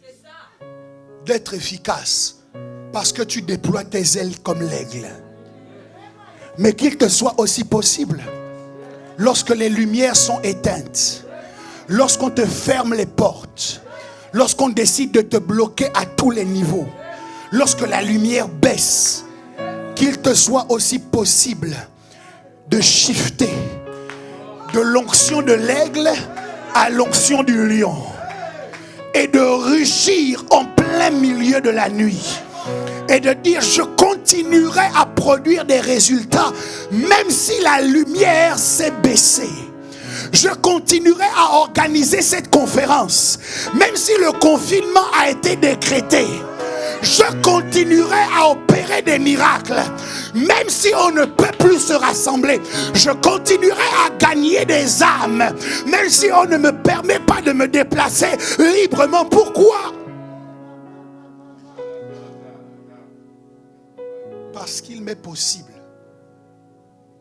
d'être efficace, parce que tu déploies tes ailes comme l'aigle. Mais qu'il te soit aussi possible, lorsque les lumières sont éteintes, lorsqu'on te ferme les portes, lorsqu'on décide de te bloquer à tous les niveaux, lorsque la lumière baisse, qu'il te soit aussi possible de shifter de l'onction de l'aigle à l'onction du lion et de rugir en plein milieu de la nuit et de dire: je continuerai à produire des résultats même si la lumière s'est baissée. Je continuerai à organiser cette conférence même si le confinement a été décrété. Je continuerai à opérer des miracles même si on ne peut plus se rassembler. Je continuerai à gagner des âmes même si on ne me permet pas de me déplacer librement. Pourquoi? Parce qu'il m'est possible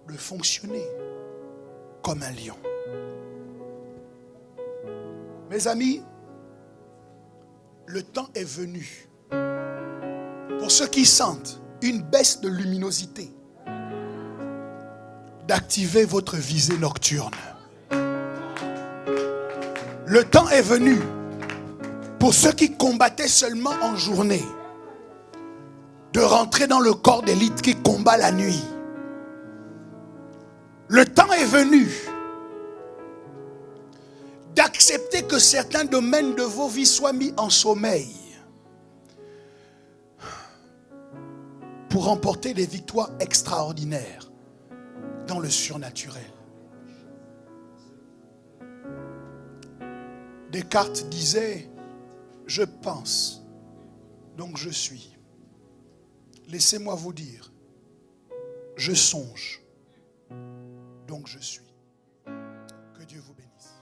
de fonctionner comme un lion. Mes amis, le temps est venu pour ceux qui sentent une baisse de luminosité d'activer votre visée nocturne. Le temps est venu pour ceux qui combattaient seulement en journée de rentrer dans le corps d'élite qui combat la nuit. Le temps est venu d'accepter que certains domaines de vos vies soient mis en sommeil pour remporter des victoires extraordinaires dans le surnaturel. Descartes disait: je pense, donc je suis. Laissez-moi vous dire, je songe, donc je suis. Que Dieu vous bénisse.